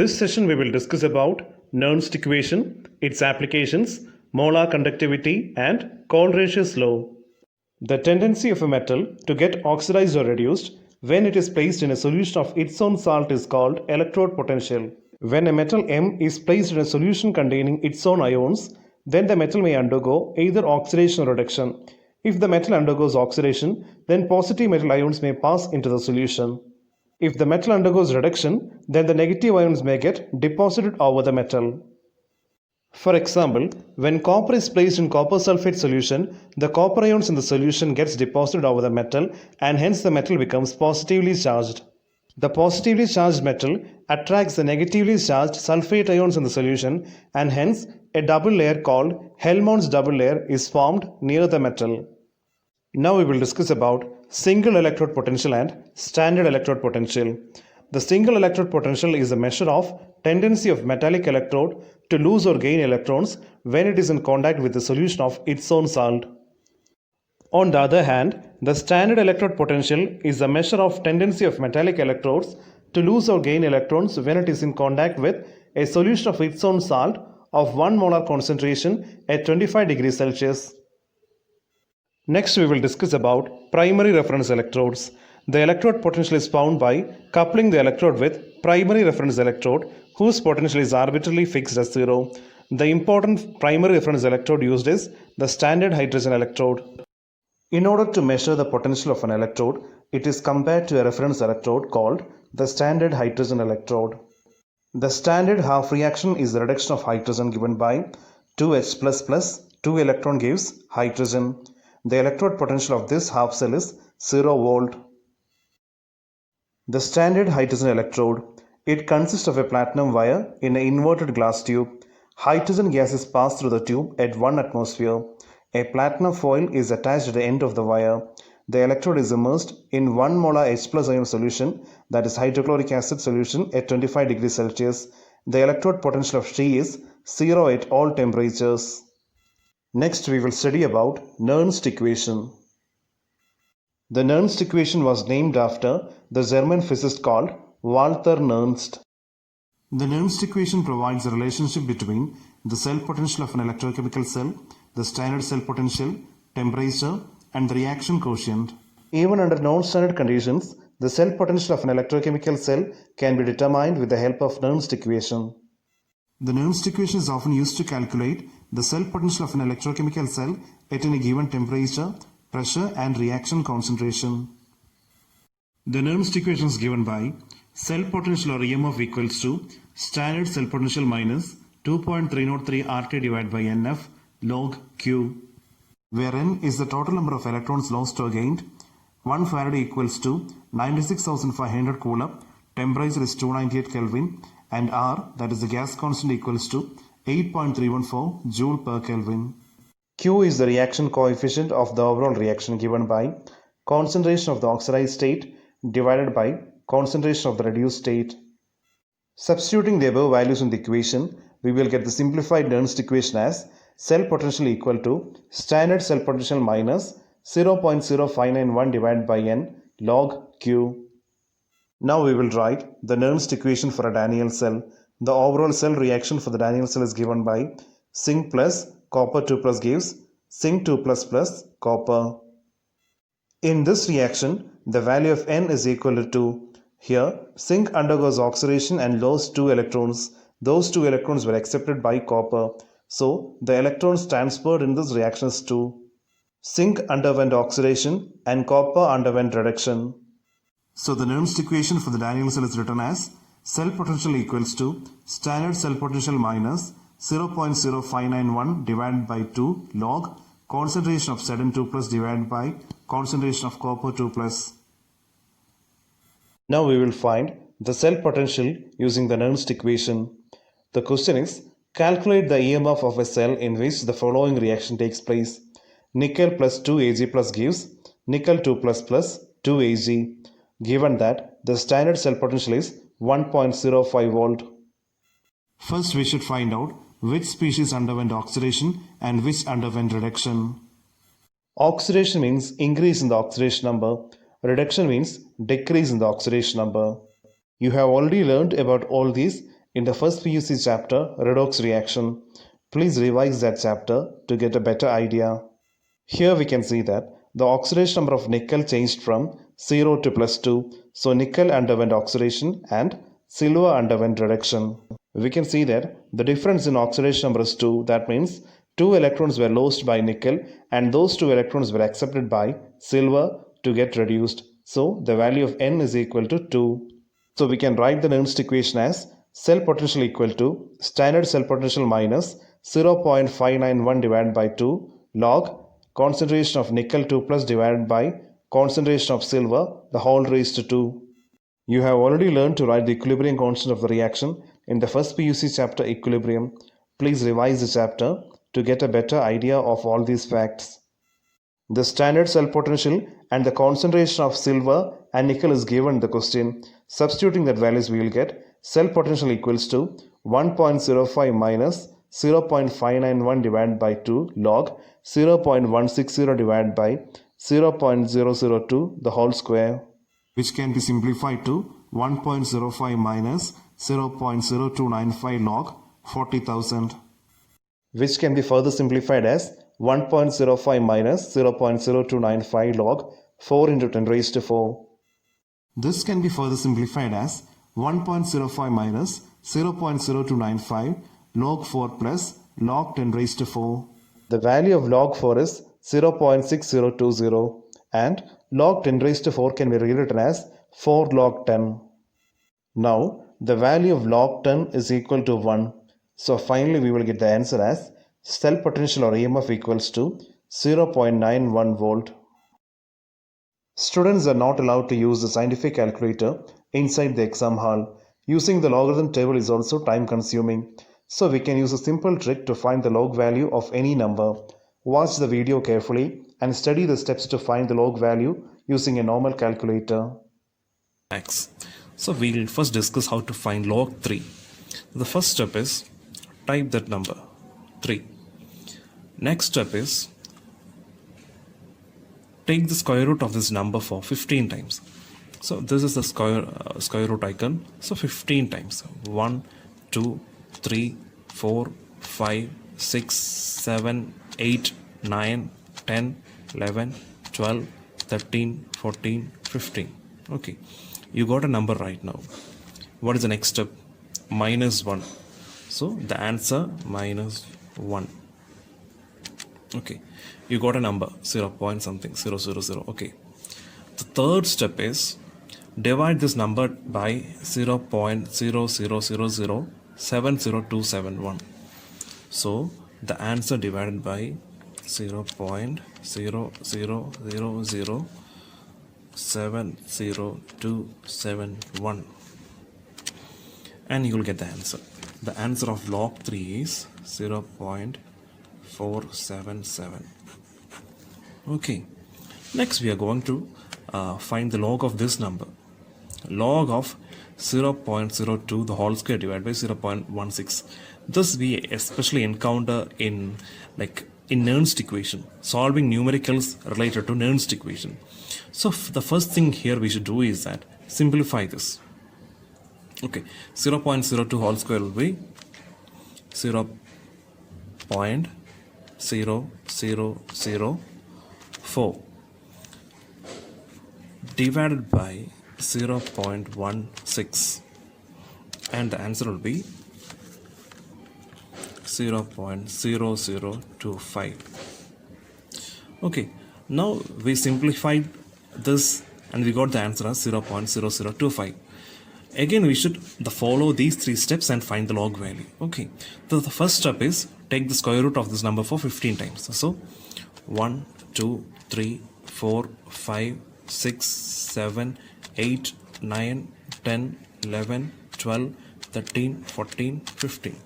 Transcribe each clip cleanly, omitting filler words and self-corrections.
This session we will discuss about Nernst equation, its applications, molar conductivity and Kohlrausch's law. The tendency of a metal to get oxidized or reduced when it is placed in a solution of its own salt is called electrode potential. When a metal M is placed in a solution containing its own ions, then the metal may undergo either oxidation or reduction. If the metal undergoes oxidation, then positive metal ions may pass into the solution. If the metal undergoes reduction, then the negative ions may get deposited over the metal. For example, when copper is placed in copper sulfate solution, the copper ions in the solution gets deposited over the metal and hence the metal becomes positively charged. The positively charged metal attracts the negatively charged sulfate ions in the solution and hence a double layer called Helmholtz double layer is formed near the metal. Now we will discuss about single electrode potential and standard electrode potential. The single electrode potential is a measure of tendency of metallic electrode to lose or gain electrons when it is in contact with the solution of its own salt. On the other hand, the standard electrode potential is a measure of tendency of metallic electrodes to lose or gain electrons when it is in contact with a solution of its own salt of 1 molar concentration at 25 degrees Celsius. Next we will discuss about primary reference electrodes. The electrode potential is found by coupling the electrode with primary reference electrode whose potential is arbitrarily fixed as 0. The important primary reference electrode used is the standard hydrogen electrode. In order to measure the potential of an electrode, it is compared to a reference electrode called the standard hydrogen electrode. The standard half reaction is the reduction of hydrogen given by 2H++, 2 electron gives hydrogen. The electrode potential of this half cell is 0 volt. The standard hydrogen electrode. It consists of a platinum wire in an inverted glass tube. Hydrogen gas is passed through the tube at 1 atmosphere. A platinum foil is attached at the end of the wire. The electrode is immersed in 1 molar H+ ion solution, that is hydrochloric acid solution at 25 degrees Celsius. The electrode potential of T is 0 at all temperatures. Next we will study about Nernst equation. The Nernst equation was named after the German physicist called Walther Nernst. The Nernst equation provides a relationship between the cell potential of an electrochemical cell, the standard cell potential, temperature, and the reaction quotient. Even under non-standard conditions, the cell potential of an electrochemical cell can be determined with the help of Nernst equation. The Nernst equation is often used to calculate the cell potential of an electrochemical cell at any given temperature, pressure, and reaction concentration. The Nernst equation is given by cell potential or EMF equals to standard cell potential minus 2.303 RT divided by NF log Q, where N is the total number of electrons lost or gained, 1 Farad equals to 96,500 Coulomb, temperature is 298 Kelvin, and R, that is the gas constant, equals to 8.314 Joule per Kelvin. Q is the reaction coefficient of the overall reaction given by concentration of the oxidized state divided by concentration of the reduced state. Substituting the above values in the equation, we will get the simplified Nernst equation as cell potential equal to standard cell potential minus 0.0591 divided by N log Q. Now we will write the Nernst equation for a Daniell cell. The overall cell reaction for the Daniell cell is given by zinc plus copper 2 plus gives zinc 2 plus copper. In this reaction, the value of N is equal to 2. Here, zinc undergoes oxidation and lost 2 electrons. Those 2 electrons were accepted by copper. So, the electrons transferred in this reaction is 2. Zinc underwent oxidation and copper underwent reduction. So, the Nernst equation for the Daniell cell is written as cell potential equals to standard cell potential minus 0.0591 divided by 2 log concentration of Zn 2 plus divided by concentration of copper 2 plus. Now we will find the cell potential using the Nernst equation. The question is, calculate the EMF of a cell in which the following reaction takes place. Nickel plus 2 Ag plus gives nickel 2 plus 2 Ag, given that the standard cell potential is 1.05 volt. First we should find out which species underwent oxidation and which underwent reduction. Oxidation means increase in the oxidation number. Reduction means decrease in the oxidation number. You have already learned about all these in the first PUC chapter, redox reaction. Please revise that chapter to get a better idea. Here we can see that the oxidation number of nickel changed from 0 to +2. So nickel underwent oxidation and silver underwent reduction. We can see that the difference in oxidation number is 2. That means 2 electrons were lost by nickel and those 2 electrons were accepted by silver to get reduced. So the value of N is equal to 2. So we can write the Nernst equation as cell potential equal to standard cell potential minus 0.591 divided by 2 log concentration of nickel 2 plus divided by concentration of silver the whole raised to 2. You have already learned to write the equilibrium constant of the reaction in the first PUC chapter equilibrium. Please revise the chapter to get a better idea of all these facts. The standard cell potential and the concentration of silver and nickel is given in the question. Substituting that values, we will get cell potential equals to 1.05 minus 0.591 divided by 2 log 0.160 divided by 0.002 the whole square, which can be simplified to 1.05 minus 0.0295 log 40,000, which can be further simplified as 1.05 minus 0.0295 log 4 into 10 raised to 4. This can be further simplified as 1.05 minus 0.0295 log 4 plus log 10 raised to 4. The value of log 4 is 0.6020 and log 10 raised to 4 can be rewritten as 4 log 10. Now the value of log 10 is equal to 1. So finally we will get the answer as cell potential or EMF equals to 0.91 volt. Students are not allowed to use the scientific calculator inside the exam hall. Using the logarithm table is also time consuming. So we can use a simple trick to find the log value of any number. Watch the video carefully and study the steps to find the log value using a normal calculator. X. So we'll first discuss how to find log 3. The first step is type that number 3. Next step is take the square root of this number for 15 times. So this is the square root icon. So 15 times 1, 2, 3, 4, 5, 6, 7, 8, 9, 10, 11, 12, 13, 14, 15. Okay, you got a number right now. What is the next step? Minus 1. So the answer minus 1. Okay, you got a number 0 point something 000. Okay, the third step is divide this number by 0.000070271. So the answer divided by 0.000070271, and you will get the answer. The answer of log 3 is 0.477. Okay, next we are going to find the log of this number. Log of 0.02 the whole square divided by 0.16. This we especially encounter in Nernst equation, solving numericals related to Nernst equation. So the first thing here we should do is that simplify this. Okay, 0.02 whole square will be 0.0004 divided by 0.16, and the answer will be 0.0025. Okay, now we simplified this and we got the answer as 0.0025. Again we should follow these 3 steps and find the log value. Okay, so the first step is take the square root of this number for 15 times. So 1, 2, 3, 4, 5, 6, 7, 8, 9, 10, 11, 12, 13, 14, 15.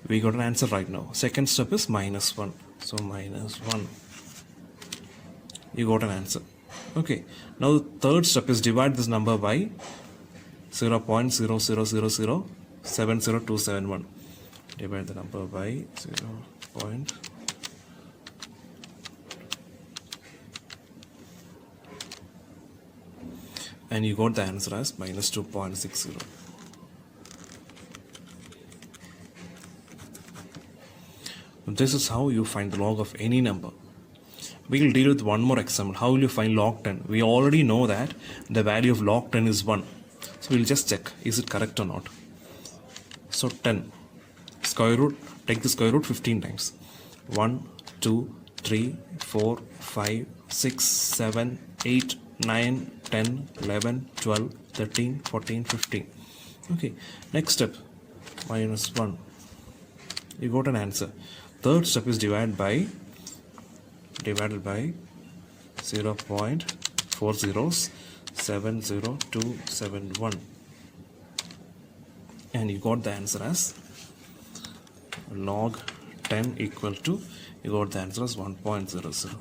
We got an answer right now. Second step is minus 1. So minus 1. You got an answer. Okay, now the third step is divide this number by 0.000070271. Divide the number by 0. And you got the answer as minus 2.60. This is how you find the log of any number. We'll deal with one more example. How will you find log 10? We already know that the value of log 10 is 1. So we'll just check, is it correct or not? So 10, square root, take the square root 15 times. 1, 2, 3, 4, 5, 6, 7, 8, 9, 10, 11, 12, 13, 14, 15. Okay, next step, minus 1. You got an answer. Third step is divided by 0.4070271, and you got the answer as log 10 equal to, you got the answer as 1.00.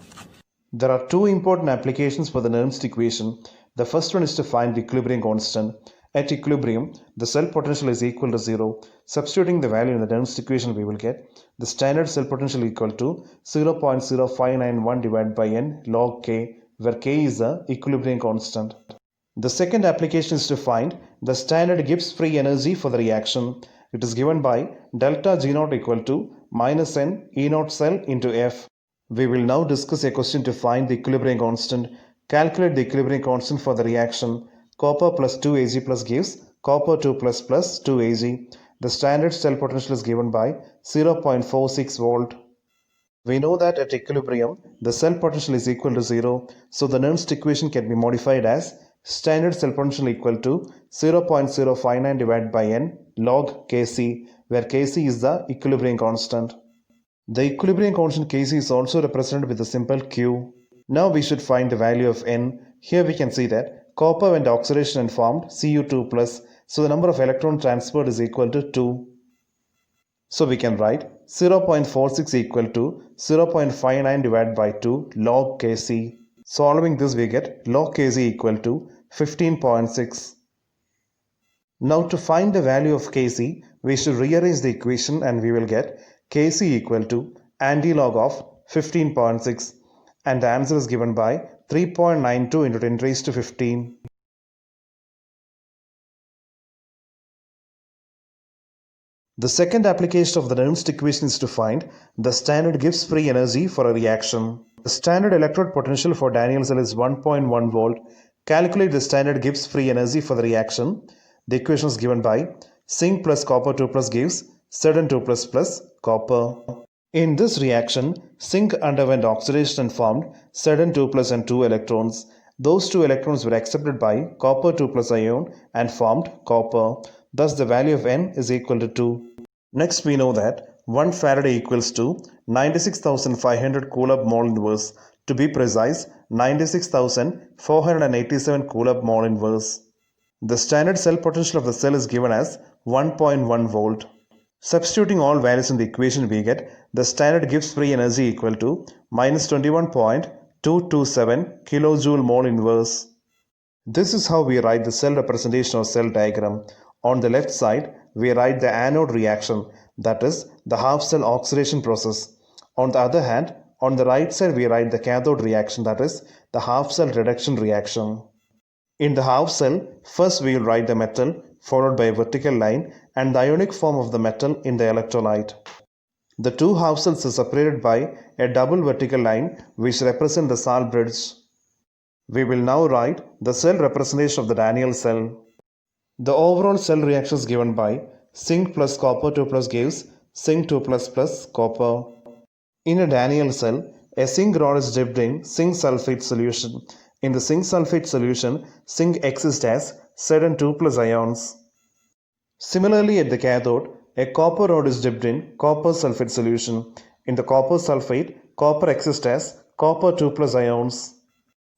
There are two important applications for the Nernst equation. The first one is to find the equilibrium constant. At equilibrium, the cell potential is equal to 0. Substituting the value in the Nernst equation, we will get the standard cell potential equal to 0.0591 divided by n log k, where k is the equilibrium constant. The second application is to find the standard Gibbs free energy for the reaction. It is given by delta G naught equal to minus n E naught cell into F. We will now discuss a question to find the equilibrium constant. Calculate the equilibrium constant for the reaction. Copper plus 2 Ag plus gives copper 2 plus 2 Ag. The standard cell potential is given by 0.46 volt. We know that at equilibrium, the cell potential is equal to 0. So the Nernst equation can be modified as standard cell potential equal to 0.059 divided by n log Kc, where Kc is the equilibrium constant. The equilibrium constant Kc is also represented with the symbol Q. Now we should find the value of n. Here we can see that copper went oxidation and formed Cu2+, so the number of electron transferred is equal to 2. So we can write 0.46 equal to 0.59 divided by 2 log Kc. Solving this, we get log Kc equal to 15.6. Now to find the value of Kc, we should rearrange the equation and we will get Kc equal to antilog of 15.6, and the answer is given by 3.92 into 10 raised to 15. The second application of the Nernst equation is to find the standard Gibbs free energy for a reaction. The standard electrode potential for Daniell cell is 1.1 volt. Calculate the standard Gibbs free energy for the reaction. The equation is given by zinc plus copper 2 plus gives Zn2 plus copper. In this reaction, zinc underwent oxidation and formed Zn2 plus and 2 electrons. Those 2 electrons were accepted by copper 2 plus ion and formed copper. Thus the value of n is equal to 2. Next we know that 1 Faraday equals to 96,500 Coulomb mole inverse. To be precise, 96,487 Coulomb mole inverse. The standard cell potential of the cell is given as 1.1 volt. Substituting all values in the equation, we get the standard Gibbs free energy equal to minus 21.227 kilojoule mole inverse. This is how we write the cell representation or cell diagram. On the left side, we write the anode reaction, that is the half cell oxidation process. On the other hand, on the right side, we write the cathode reaction, that is the half cell reduction reaction. In the half cell, first we will write the metal, followed by a vertical line and the ionic form of the metal in the electrolyte. The two half cells are separated by a double vertical line which represent the Sal bridge. We will now write the cell representation of the Daniell cell. The overall cell reaction is given by zinc plus copper 2 plus gives zinc 2 plus copper. In a Daniell cell, a zinc rod is dipped in zinc sulfate solution. In the zinc sulfate solution, zinc exists as Zn2 plus ions. Similarly, at the cathode, a copper rod is dipped in copper sulfate solution. In the copper sulfate, copper exists as copper 2 plus ions.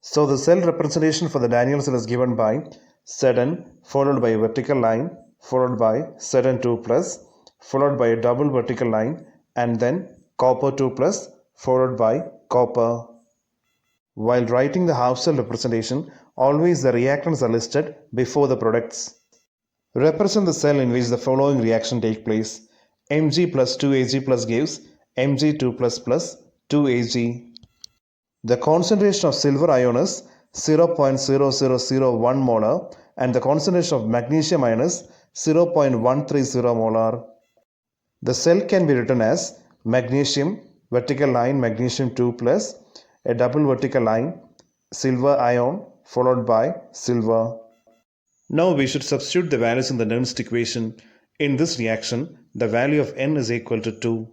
So the cell representation for the Daniell cell is given by Zn followed by a vertical line, followed by Zn2 plus, followed by a double vertical line, and then copper 2 plus, followed by copper. While writing the half cell representation, always the reactants are listed before the products. Represent the cell in which the following reaction takes place. Mg plus 2Ag plus gives Mg2 plus 2Ag. The concentration of silver ion is 0.0001 molar and the concentration of magnesium ion is 0.130 molar. The cell can be written as magnesium, vertical line magnesium 2 plus, a double vertical line, silver ion followed by silver. Now we should substitute the values in the Nernst equation. In this reaction, the value of N is equal to 2.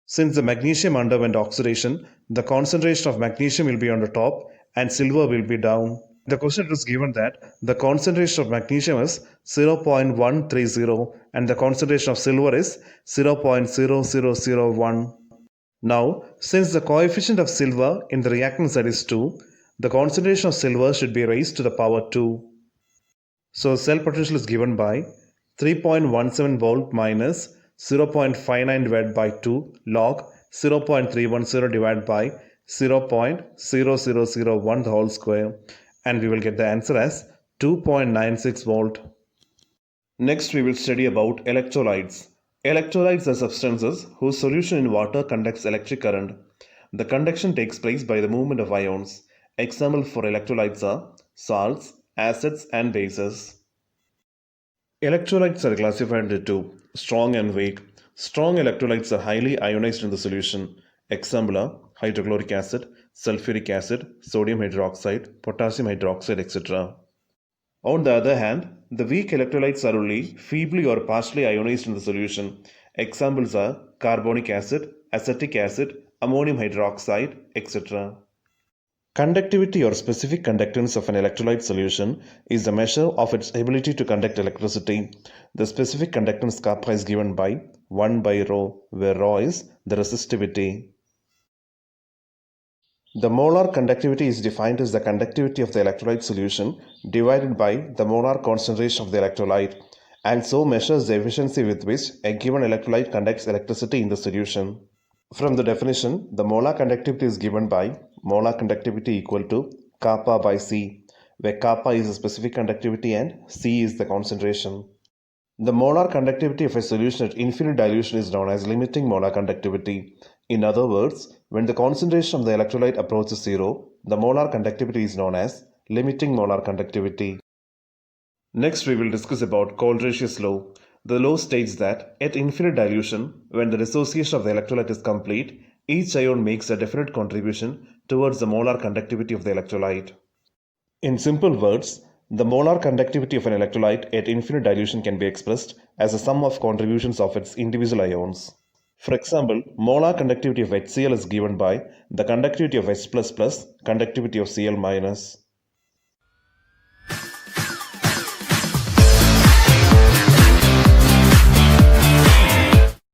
Since the magnesium underwent oxidation, the concentration of magnesium will be on the top and silver will be down. The question is given that the concentration of magnesium is 0.130 and the concentration of silver is 0.0001. Now, since the coefficient of silver in the reactant side is 2, the concentration of silver should be raised to the power 2. So cell potential is given by 3.17 volt minus 0.59 divided by 2 log 0.310 divided by 0.0001 the whole square, and we will get the answer as 2.96 volt. Next we will study about electrolytes. Electrolytes are substances whose solution in water conducts electric current. The conduction takes place by the movement of ions. Examples for electrolytes are salts, acids and bases. Electrolytes are classified into two, strong and weak. Strong electrolytes are highly ionized in the solution. Example are hydrochloric acid, sulfuric acid, sodium hydroxide, potassium hydroxide, etc. On the other hand, the weak electrolytes are only feebly or partially ionized in the solution. Examples are carbonic acid, acetic acid, ammonium hydroxide, etc. Conductivity or specific conductance of an electrolyte solution is the measure of its ability to conduct electricity. The specific conductance kappa is given by 1 by rho, where rho is the resistivity. The molar conductivity is defined as the conductivity of the electrolyte solution divided by the molar concentration of the electrolyte, and so measures the efficiency with which a given electrolyte conducts electricity in the solution. From the definition, the molar conductivity is given by molar conductivity equal to kappa by C, where kappa is the specific conductivity and C is the concentration. The molar conductivity of a solution at infinite dilution is known as limiting molar conductivity. In other words, when the concentration of the electrolyte approaches zero, the molar conductivity is known as limiting molar conductivity. Next, we will discuss about Kohlrausch's law. The law states that at infinite dilution, when the dissociation of the electrolyte is complete, each ion makes a definite contribution towards the molar conductivity of the electrolyte. In simple words, the molar conductivity of an electrolyte at infinite dilution can be expressed as a sum of contributions of its individual ions. For example, molar conductivity of HCl is given by the conductivity of H++ conductivity of Cl-.